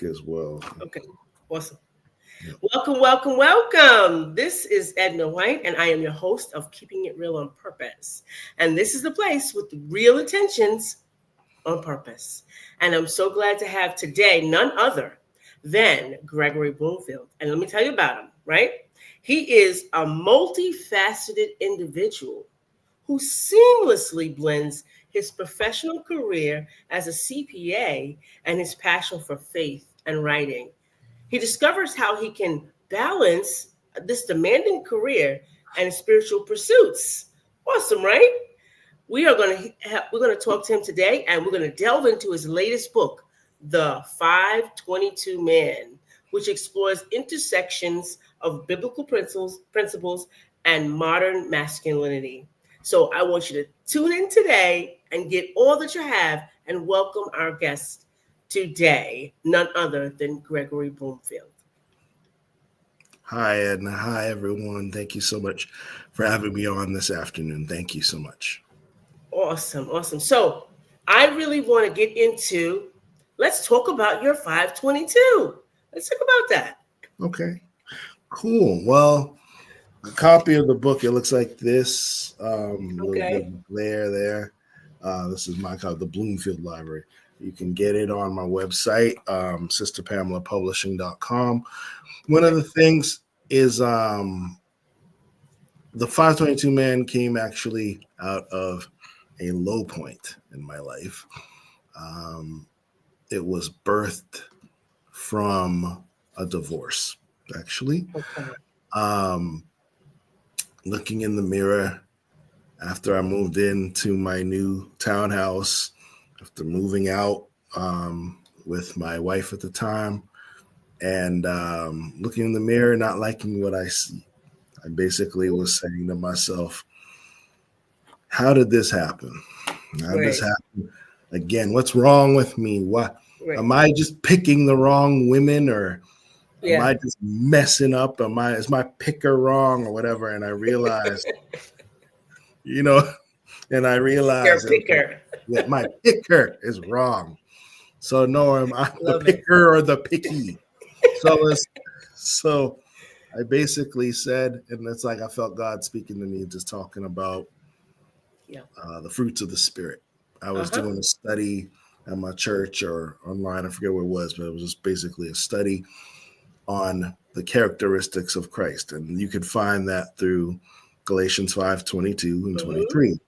mic as well. Okay, awesome. Yep. Welcome. This is Edna White, and I am your host of Keeping It Real on Purpose. And this is the place with the real intentions on purpose. And I'm so glad to have today none other than Gregory Bloomfield. And let me tell you about him, right? He is a multifaceted individual who seamlessly blends his professional career as a CPA and his passion for faith and writing. He discovers how he can balance this demanding career and spiritual pursuits. Awesome, right? We're going to talk to him today, and we're going to delve into his latest book, The 522 Man, which explores intersections of biblical principles and modern masculinity. So I want you to tune in today and get all that you have, and welcome our guest today, none other than Gregory Bloomfield. Hi, Edna. Hi, everyone. Thank you so much for having me on this afternoon. Thank you so much. Awesome. So I really want to get into, let's talk about your 522. Let's talk about that. Okay, cool. Well, a copy of the book, it looks like this. Little bit of glare there. This is my copy, the Bloomfield Library. You can get it on my website, sisterpamelapublishing.com. One of the things is the 522 Man came actually out of a low point in my life. It was birthed from a divorce, actually. Okay. Looking in the mirror after I moved into my new townhouse, after moving out with my wife at the time, and looking in the mirror, not liking what I see. I basically was saying to myself, how did this happen? How did this happen again? What's wrong with me? What am I just picking the wrong women, or am I just messing up? Is my picker wrong or whatever? And I realized, and I realized that my picker is wrong. So no, am I the picker or the picky? So I basically said, and it's like I felt God speaking to me, just talking about the fruits of the Spirit. I was doing a study at my church or online, I forget what it was, but it was just basically a study on the characteristics of Christ. And you could find that through Galatians 5:22 and 23.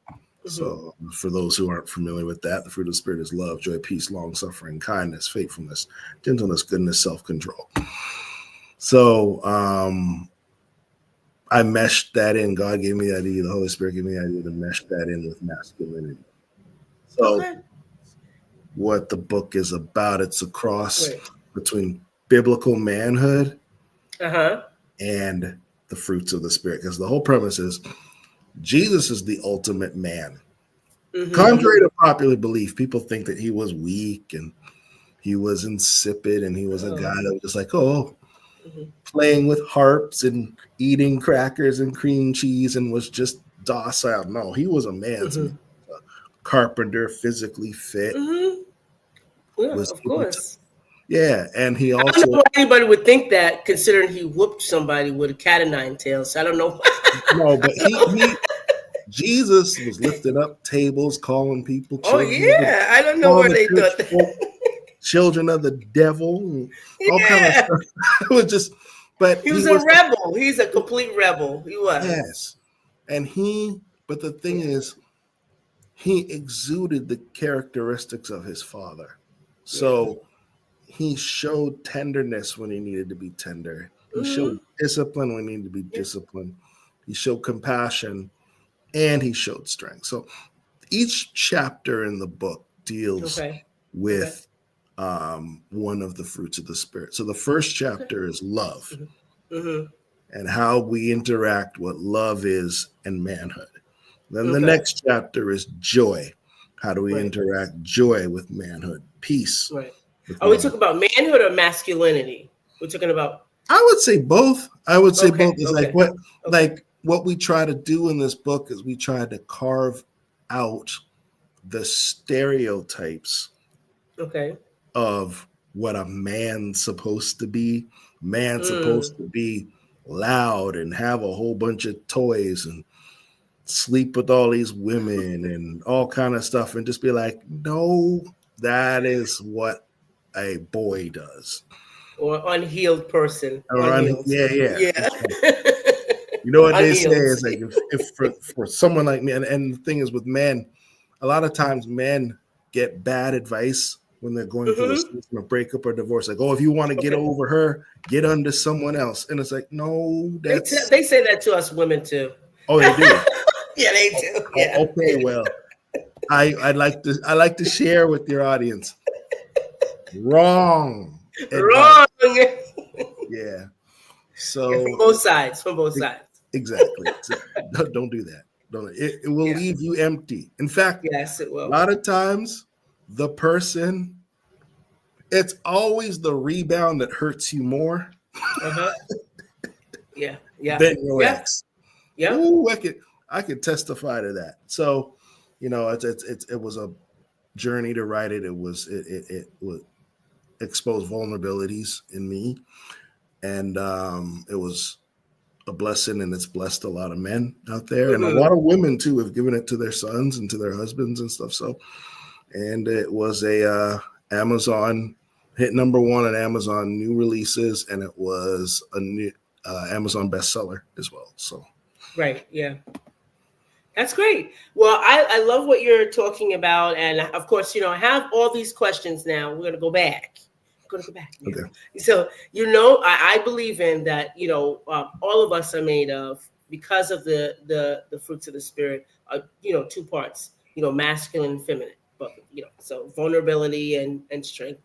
So for those who aren't familiar with that, the fruit of the Spirit is love, joy, peace, long-suffering, kindness, faithfulness, gentleness, goodness, self-control. So I meshed that in. God gave me the idea. The Holy Spirit gave me the idea to mesh that in with masculinity. So what the book is about, it's a cross between biblical manhood and the fruits of the Spirit. Because the whole premise is Jesus is the ultimate man. Contrary to popular belief, people think that he was weak and he was insipid and he was a guy that was just like, playing with harps and eating crackers and cream cheese and was just docile. No, he was a man's man. A carpenter, physically fit. Of course. And he also... I don't know why anybody would think that, considering he whooped somebody with a cat o' nine tails. So I don't know. No, but Jesus was lifting up tables, calling people children. I don't know where they thought that. Children of the devil, all kind of stuff. It was just, but he was a rebel. He's a complete rebel. He was. Yes, and but the thing is, he exuded the characteristics of his father. So he showed tenderness when he needed to be tender. He showed discipline when he needed to be disciplined. He showed compassion, and he showed strength. So each chapter in the book deals with one of the fruits of the Spirit. So the first chapter is love and how we interact, what love is, and manhood. Then the next chapter is joy. How do we interact joy with manhood? Peace. Are we talking about manhood or masculinity? We're talking about... I would say both. Both. It's like what we try to do in this book is we try to carve out the stereotypes of what a man's supposed to be. Man's Mm. supposed to be loud and have a whole bunch of toys and sleep with all these women and all kind of stuff, and just be like, no, that is what a boy does. Or unhealed person. Or Unhealed. yeah. Yeah. You know what they say Unhealed. is like, if for someone like me, and the thing is with men, a lot of times men get bad advice when they're going through a breakup or divorce. Like, oh, if you want to get over her, get under someone else. And it's like, no, that's they say that to us women too. Oh, they do. Yeah, they do. Yeah. Okay, well, I'd like to share with your audience. Wrong. Wrong. Yeah. So yeah, from both sides. Exactly. So, don't do that. It will leave you empty. In fact, yes, it will. A lot of times, the person, it's always the rebound that hurts you more. Yeah. Than your ex. Yeah. Ooh, I could testify to that. So, it was a journey to write it. It would expose vulnerabilities in me, and it was a blessing, and it's blessed a lot of men out there, and a lot of women too have given it to their sons and to their husbands and stuff. So, and it was a Amazon hit number 1 on Amazon new releases, and it was a new Amazon bestseller as well. So, right, yeah. That's great. Well, I love what you're talking about. And of course, I have all these questions now. We're going to go back. Okay. So, I believe in that, all of us are made of, because of the fruits of the spirit, 2 parts, masculine and feminine, but, so vulnerability and strength.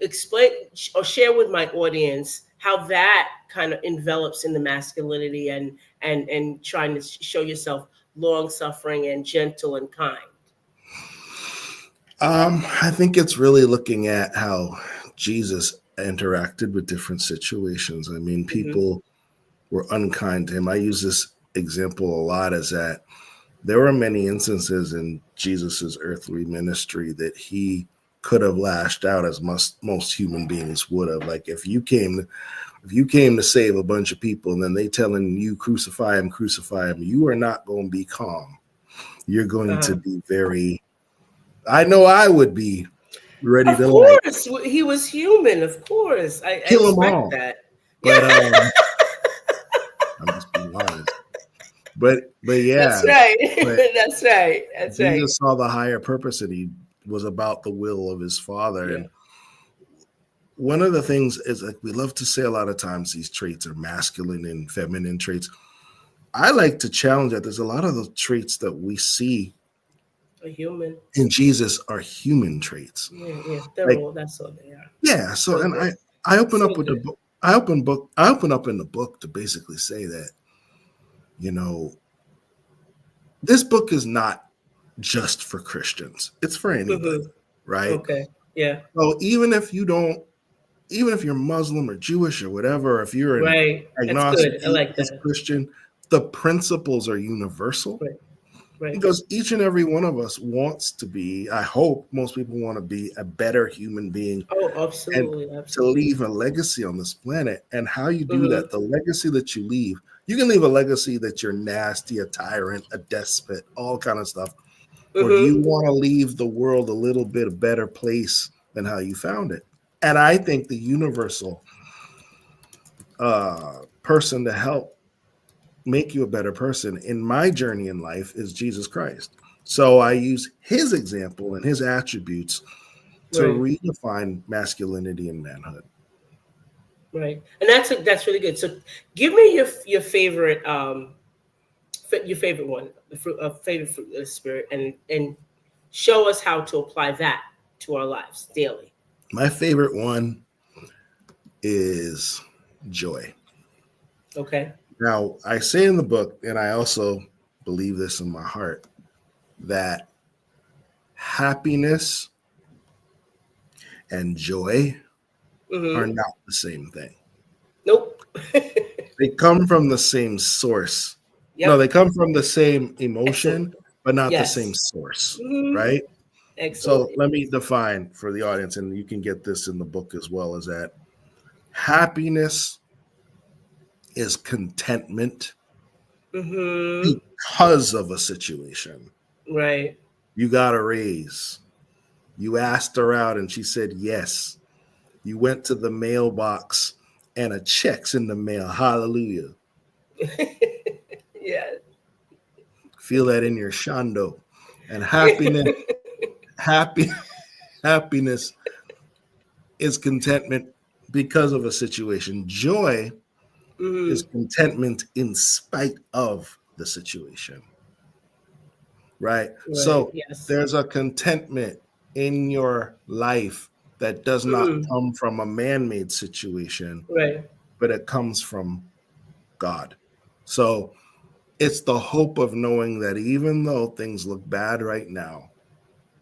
Explain or share with my audience how that kind of envelops in the masculinity and trying to show yourself long-suffering and gentle and kind. I think it's really looking at how Jesus interacted with different situations. I mean, people were unkind to him. I use this example a lot, is that there were many instances in Jesus's earthly ministry that he could have lashed out as most human beings would have. Like, if you came to save a bunch of people and then they telling you crucify him, you are not going to be calm. You're going to be very, I know I would be ready to. Of course, he was human. Of course, I expect that. But I'm just being honest. But yeah, that's right. That's right. Jesus saw the higher purpose, and he was about the will of his Father. Yeah. And one of the things is, like, we love to say a lot of times these traits are masculine and feminine traits. I like to challenge that. There's a lot of the traits that we see human in Jesus are human traits. Yeah. That's all they are. Yeah. So and I open up with the book. I open up in the book to basically say that, this book is not just for Christians. It's for anybody, right? Okay. Yeah. So even if you're Muslim or Jewish or whatever, if you're an agnostic, that's good. I like that. Christian, the principles are universal. Right. Because each and every one of us wants to be, I hope most people want to be a better human being. Oh, absolutely. And to leave a legacy on this planet. And how you do that, the legacy that you leave, you can leave a legacy that you're nasty, a tyrant, a despot, all kind of stuff. Or do you want to leave the world a little bit a better place than how you found it? And I think the universal person to help make you a better person in my journey in life is Jesus Christ. So I use his example and his attributes to redefine masculinity and manhood. Right, and that's really good. So, give me your favorite one, favorite fruit of the spirit, and show us how to apply that to our lives daily. My favorite one is joy. Okay. Now, I say in the book, and I also believe this in my heart, that happiness and joy are not the same thing. Nope. They come from the same source. Yep. No, they come from the same emotion, but not the same source, right? Excellent. So let me define for the audience, and you can get this in the book as well, is that happiness is contentment Mm-hmm. because of a situation. Right. You got a raise. You asked her out and she said yes. You went to the mailbox and a check's in the mail. Hallelujah. Yeah. Feel that in your shando. And happiness, happy, happiness is contentment because of a situation. Joy is Mm-hmm. contentment in spite of the situation. Right? Right. So Yes. there's a contentment in your life that does not Mm-hmm. come from a man-made situation, Right. but it comes from God. So it's the hope of knowing that even though things look bad right now,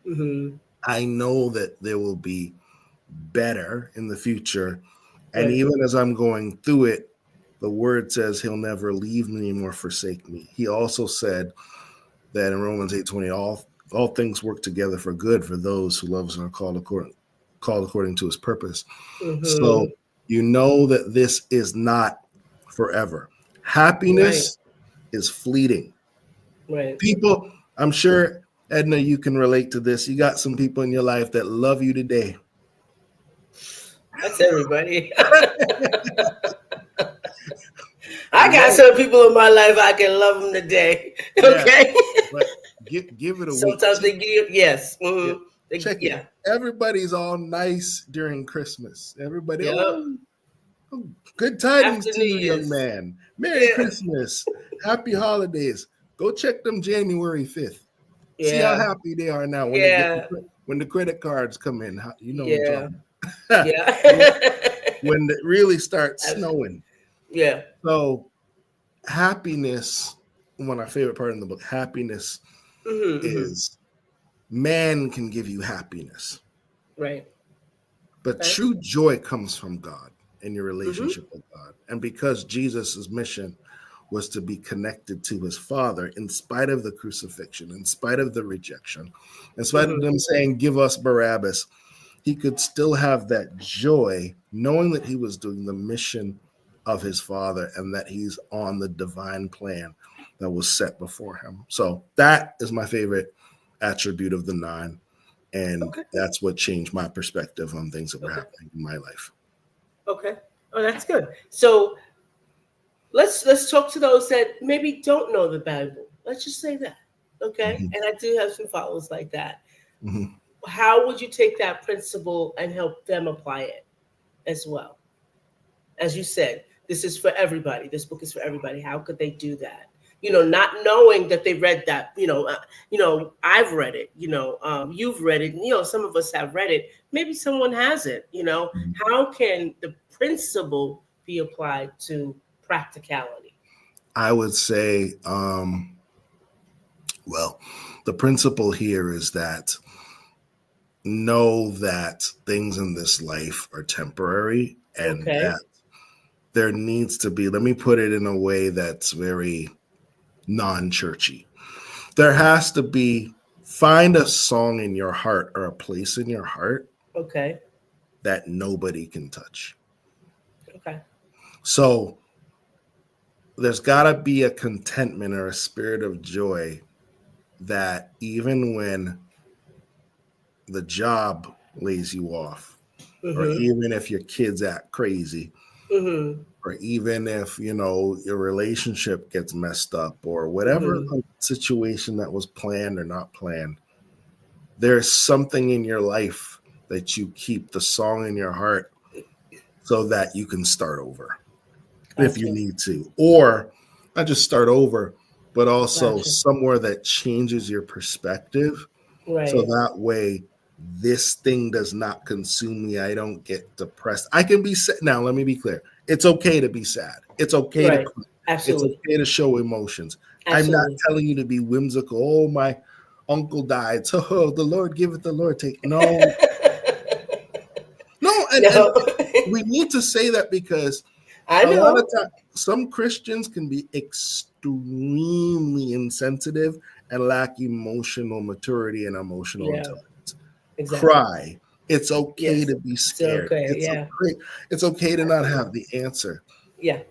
Mm-hmm. I know that there will be better in the future. And Right. even as I'm going through it, the word says he'll never leave me nor forsake me. He also said that in Romans 8:20, all things work together for good for those who love us and are called according to his purpose. So Mm-hmm. you know that this is not forever. Right. Happiness is fleeting. Right. People, I'm sure, Edna, you can relate to this. You got some people in your life that love you today. That's everybody. I got Love, some people in my life I can love them today. yeah, Okay. but give it a week. Sometimes they give. Yes. Yeah, Mm-hmm. check it. Yeah. Everybody's all nice during Christmas. Everybody, Yep. oh, good tidings After to New you, young Year's. man. Merry Yeah. Christmas. Happy holidays. Go check them January 5th. See how Yeah. happy they are now when they get Yeah. when the credit cards come in. You know what I'm Yeah. talking about. when, Yeah. when it really starts snowing. Yeah. So happiness, one of my favorite part in the book, happiness Mm-hmm, mm-hmm. is man can give you happiness. Right. But Okay. true joy comes from God and your Mm-hmm. relationship with God. And because Jesus' mission was to be connected to his Father, in spite of the crucifixion, in spite of the rejection, in spite of Mm-hmm. them saying, give us Barabbas, he could still have that joy, knowing that he was doing the mission of his Father and that he's on the divine plan that was set before him. So that is my favorite attribute of the 9. And Okay. that's what changed my perspective on things that were Okay. happening in my life. Okay. Oh, that's good. So let's talk to those that maybe don't know the Bible. Let's just say that. Okay. Mm-hmm. And I do have some followers like that. Mm-hmm. How would you take that principle and help them apply it as well? As you said, this is for everybody. This book is for everybody. How could they do that? Not knowing that they read that. I've read it. You've read it. Some of us have read it. Maybe someone hasn't. How can the principle be applied to practicality? I would say, well, the principle here is that know that things in this life are temporary and Okay. that there needs to be, let me put it in a way that's very non-churchy. There has to be, find a song in your heart or a place in your heart Okay. that nobody can touch. Okay. So there's got to be a contentment or a spirit of joy that even when the job lays you off, or Mm-hmm. even if your kids act crazy, Mm-hmm. or even if your relationship gets messed up, or whatever Mm-hmm. situation that was planned or not planned, there's something in your life that you keep the song in your heart so that you can start over if you Gotcha. need to, or not just start over, but also Gotcha. somewhere that changes your perspective. So Right. that way, this thing does not consume me. I don't get depressed. I can be sad. Now, let me be clear. It's okay to be sad. It's okay to Right. cry. It's Absolutely. okay to show emotions. I'm not Absolutely. telling you to be whimsical. Oh, my uncle died. So the Lord giveth, the Lord take. No, no. And No. we need to say that because I a lot of know. times some Christians can be extremely insensitive and lack emotional maturity and emotional Yeah. intelligence. Exactly. cry. It's okay Yes. to be It's scared. okay. Yeah. It's okay to not have the answer. Yeah. It's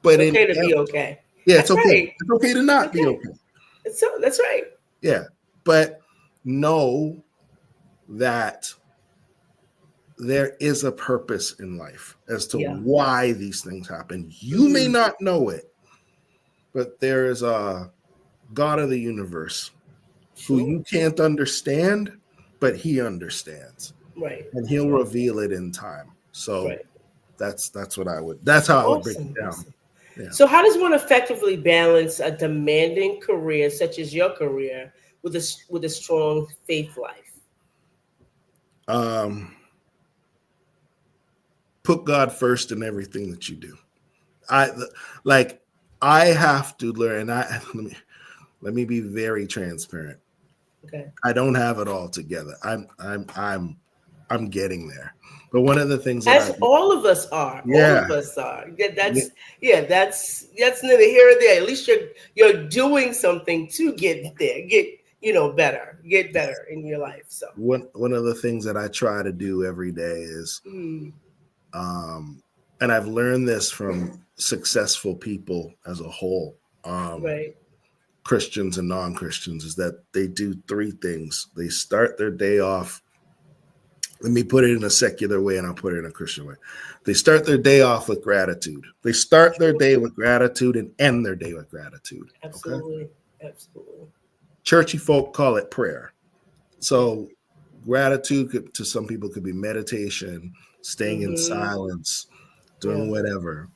But okay to be okay. yeah, it's That's okay. right. It's okay to It's not be okay. okay. That's right. Yeah. But know that there is a purpose in life as to Yeah. why these things happen. You may not know it, but there is a God of the universe who Sure. you can't understand, but he understands. Right. And he'll reveal it in time. So Right. that's how I would break Awesome. it down. Awesome. Yeah. So, how does one effectively balance a demanding career such as your career with a strong faith life? Um, put God first in everything that you do. I like I have to learn. Let me be very transparent. Okay. I don't have it all together. I'm getting there. But one of the things that As all of us are, all yeah, of us are. That's neither here nor there. At least you're doing something to get there, get better in your life. So one of the things that I try to do every day is um and I've learned this from successful people as a whole, right, Christians and non-Christians, is that they do three things. They start their day off. Let me put it in a secular way and I'll put it in a Christian way. They start their day off with gratitude. They start their day with gratitude and end their day with gratitude. Okay. absolutely, absolutely. Churchy folk call it prayer. So gratitude to some people could be meditation, staying in Mm-hmm. silence, Yeah. doing whatever.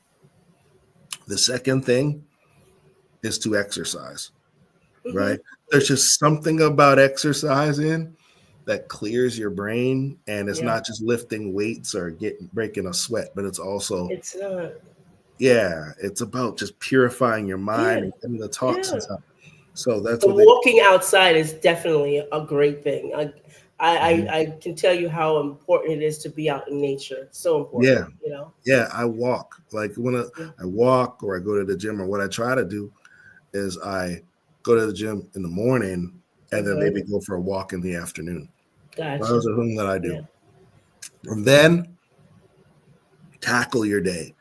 The second thing is to exercise, Mm-hmm. right? There's just something about exercising that clears your brain, and it's Yeah. not just lifting weights or breaking a sweat, but it's also, It's not. yeah, it's about just purifying your mind Yeah. and getting the Yeah. toxins out. So that's The what they walking outside is definitely a great thing. Mhm. I can tell you how important it is to be out in nature. So important, Yeah, you know. yeah, I walk. Like when Yeah. I walk or I go to the gym, or what I try to do is I go to the gym in the morning and then Uh-huh. maybe go for a walk in the afternoon. Gotcha. Those are things that I Yeah. do. And then tackle your day.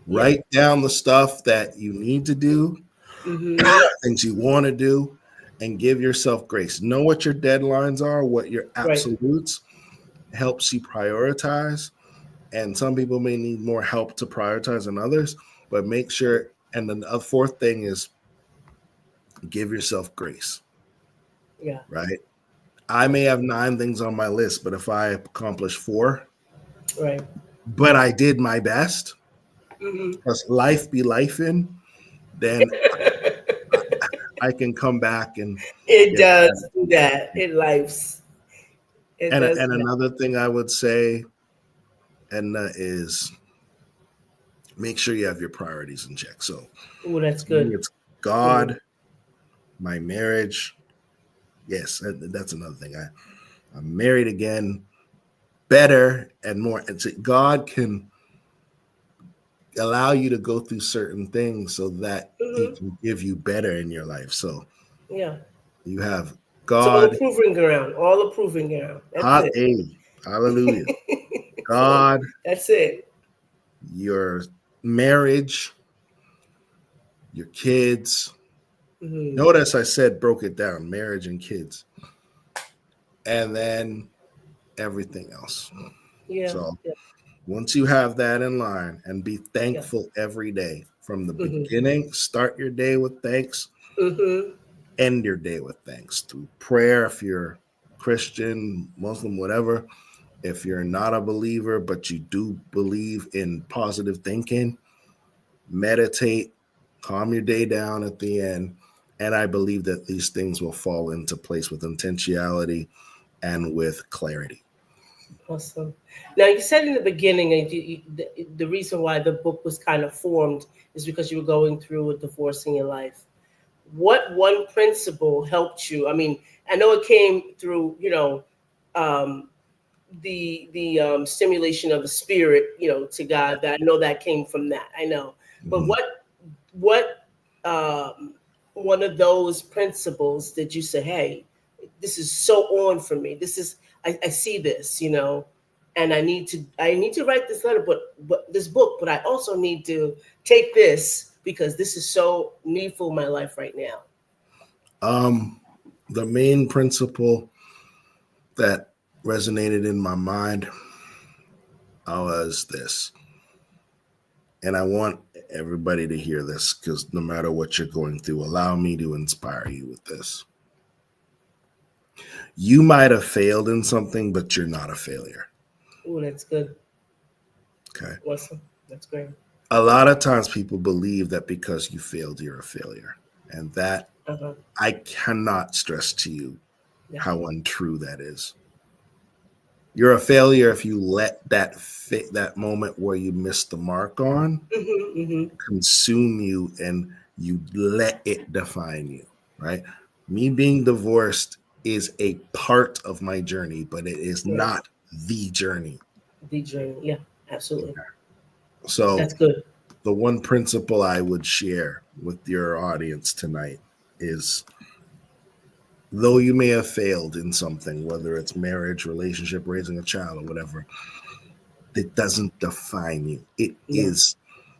Yeah. Write down the stuff that you need to do, Mm-hmm. things you want to do, and give yourself grace. Know what your deadlines are, what your Right. absolutes helps you prioritize. And some people may need more help to prioritize than others, but make sure. And then the fourth thing is give yourself grace, Yeah. right? I may have 9 things on my list, but if I accomplish 4, Right. but I did my best, Mm-hmm. because life be life in, then I can come back and It get does better. do that. It lives. It And does and do that. another thing I would say, Edna, is make sure you have your priorities in check. So Oh, that's for me, good. it's Mm-hmm. God, my marriage. Yes, that's another thing. I'm married again, better and more. And so God can allow you to go through certain things so that He Mm-hmm. can give you better in your life. So Yeah. you have It's all God, the proving ground. All the proving ground. That's it. hallelujah, So God, that's it. your marriage, your kids. Mm-hmm. Notice I said broke it down, marriage and kids, and then everything else. Yeah. So Yeah. once you have that in line, and be Yeah. thankful every day from the Mm-hmm. beginning, start your day with thanks, Mm-hmm. end your day with thanks through prayer. If you're Christian, Muslim, whatever, if you're not a believer, but you do believe in positive thinking, meditate, calm your day down at the end. And I believe that these things will fall into place with intentionality and with clarity. Awesome. Now, you said in the beginning, the reason why the book was kind of formed is because you were going through a divorce in your life. What one principle helped you? I mean, I know it came through, um, the stimulation of the spirit, to God. That I know that came from that. I know, but Mhm. what um, one of those principles did you say, hey, this is so on for me. This is I see this, you know, and I need to write this letter, but this book, but I also need to take this because this is so needful in my life right now. The main principle that resonated in my mind was this, and I want everybody to hear this because no matter what you're going through, allow me to inspire you with this. You might have failed in something, but you're not a failure. Oh, that's good. Okay. Awesome. That's great. A lot of times people believe that because you failed, you're a failure. And that I cannot stress to you how untrue that is. You're a failure if you let that moment where you missed the mark on consume you and you let it define you, right? Me being divorced is a part of my journey, but it is not the journey. The journey, yeah, absolutely. Okay. So that's good. The one principle I would share with your audience tonight is, though you may have failed in something, whether it's marriage, relationship, raising a child, or whatever, it doesn't define you. It is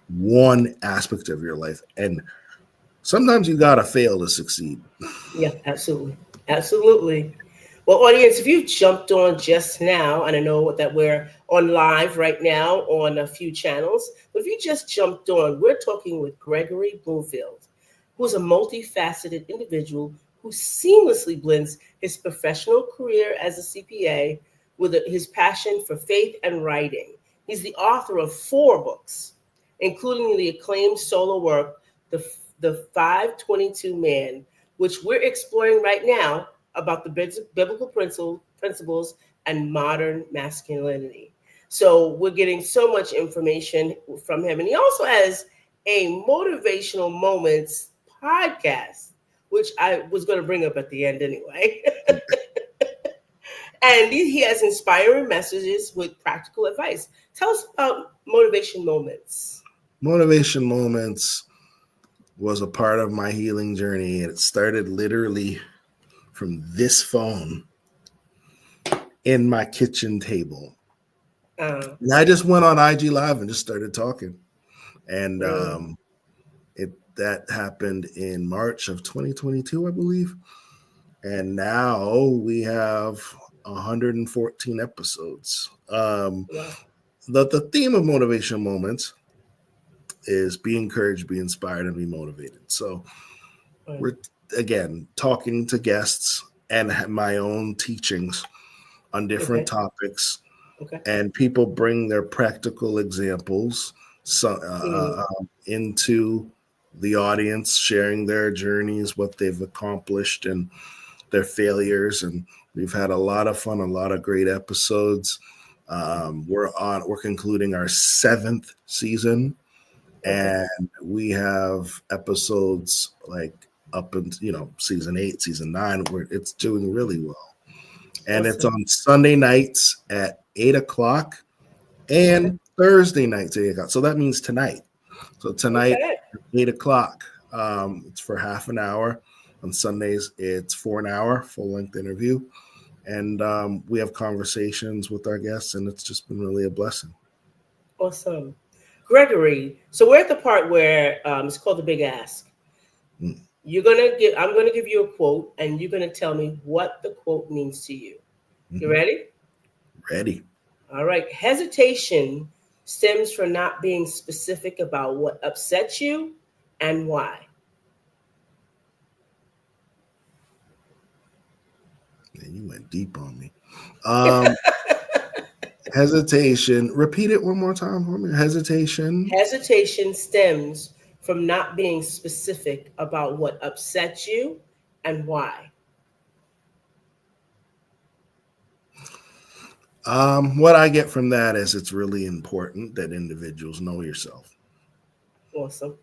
one aspect of your life. And sometimes you got to fail to succeed. Yeah, absolutely. Absolutely. Well, audience, if you jumped on just now, and I know that we're on live right now on a few channels, but if you just jumped on, we're talking with Gregory Bloomfield, who's a multifaceted individual who seamlessly blends his professional career as a CPA with his passion for faith and writing. He's the author of 4 books, including the acclaimed solo work, The 522 Man, which we're exploring right now about the biblical principles and modern masculinity. So we're getting so much information from him. And he also has a motivational moments podcast, which I was going to bring up at the end anyway. And he has inspiring messages with practical advice. Tell us about Motivation Moments. Motivation Moments was a part of my healing journey. And it started literally from this phone in my kitchen table. And I just went on IG Live and just started talking. And that happened in March of 2022, I believe. And now we have 114 episodes. The theme of Motivation Moments is be encouraged, be inspired, and be motivated. So we're, again, talking to guests and my own teachings on different topics. And people bring their practical examples into the audience, sharing their journeys, what they've accomplished, and their failures. And we've had a lot of fun, a lot of great episodes. We're concluding our 7th season, and we have episodes like up in season 8, season 9, where it's doing really well. And it's on Sunday nights at 8:00 and Thursday nights at 8:00. So that means tonight. So tonight at 8:00, it's for half an hour. On Sundays, it's for an hour, full-length interview. And we have conversations with our guests, and it's just been really a blessing. Awesome. Gregory, so we're at the part where it's called the Big Ask. I'm gonna give you a quote, and you're gonna tell me what the quote means to you. You ready? Ready. All right. Hesitation stems from not being specific about what upsets you and why. Man, you went deep on me. Hesitation. Repeat it one more time for me. Hesitation. Hesitation stems from not being specific about what upsets you and why. What I get from that is it's really important that individuals know yourself. Awesome.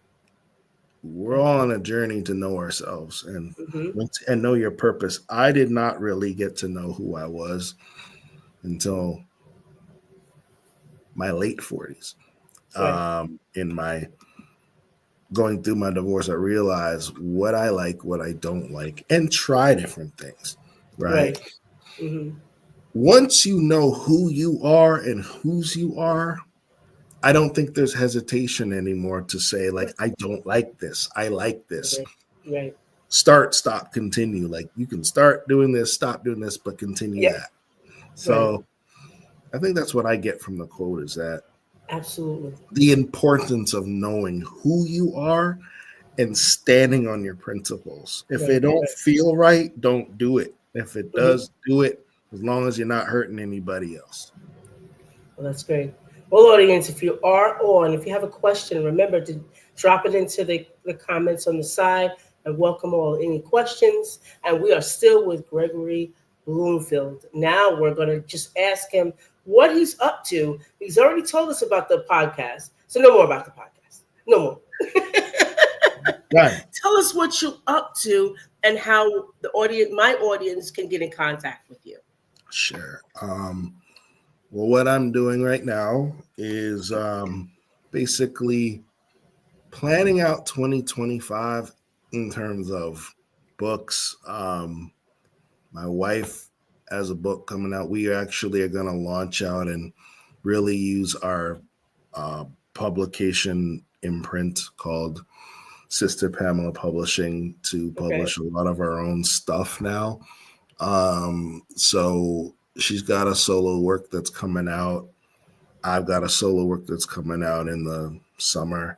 We're all on a journey to know ourselves and know your purpose. I did not really get to know who I was until my late 40s. In my going through my divorce, I realized what I like, what I don't like, and try different things. Right. once you know who you are and whose you are, I don't think there's hesitation anymore to say, like, I don't like this. I like this. Right. Start, stop, continue. Like, you can start doing this, stop doing this, but continue Yeah. that. So I think that's what I get from the quote, is that Absolutely. the importance of knowing who you are and standing on your principles. If it don't feel right, don't do it. If it does, do it, as long as you're not hurting anybody else. Well, that's great. Well, audience, if you are on, if you have a question, remember to drop it into the comments on the side. I welcome all any questions. And we are still with Gregory Bloomfield. Now we're going to just ask him what he's up to. He's already told us about the podcast. So no more about the podcast. No more. Right. Tell us what you're up to and how the audience, my audience, can get in contact with you. Sure. Well, what I'm doing right now is basically planning out 2025 in terms of books. My wife has a book coming out. We actually are going to launch out and really use our publication imprint called Sister Pamela Publishing to publish a lot of our own stuff now. So she's got a solo work that's coming out. I've got a solo work that's coming out in the summer.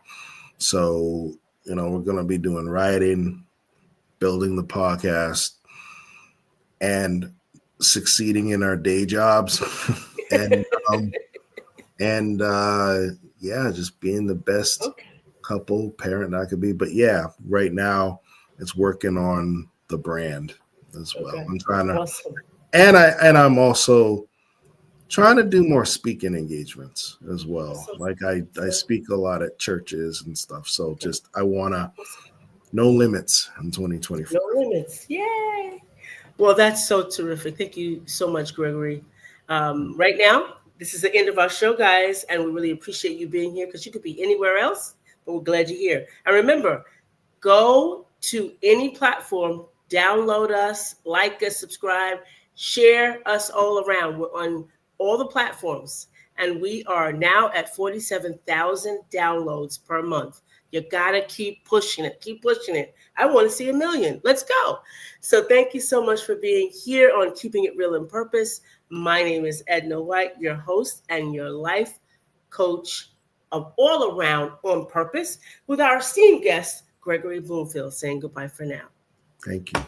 So, we're going to be doing writing, building the podcast, and succeeding in our day jobs. Just being the best couple parent I could be. But yeah, right now it's working on the brand as well. I'm trying to, and I'm also trying to do more speaking engagements as well. Like I speak a lot at churches and stuff. So I want to no limits in 2024. No limits. Yay. Well, that's so terrific. Thank you so much, Gregory. Right now, this is the end of our show, guys, and we really appreciate you being here because you could be anywhere else, but we're glad you're here. And remember, go to any platform, download us, like us, subscribe, share us all around. We're on all the platforms, and we are now at 47,000 downloads per month. You got to keep pushing it. Keep pushing it. I want to see 1 million. Let's go. So thank you so much for being here on Keeping It Real on Purpose. My name is Edna White, your host and your life coach of all around on purpose, with our esteemed guest, Gregory Bloomfield, saying goodbye for now. Thank you.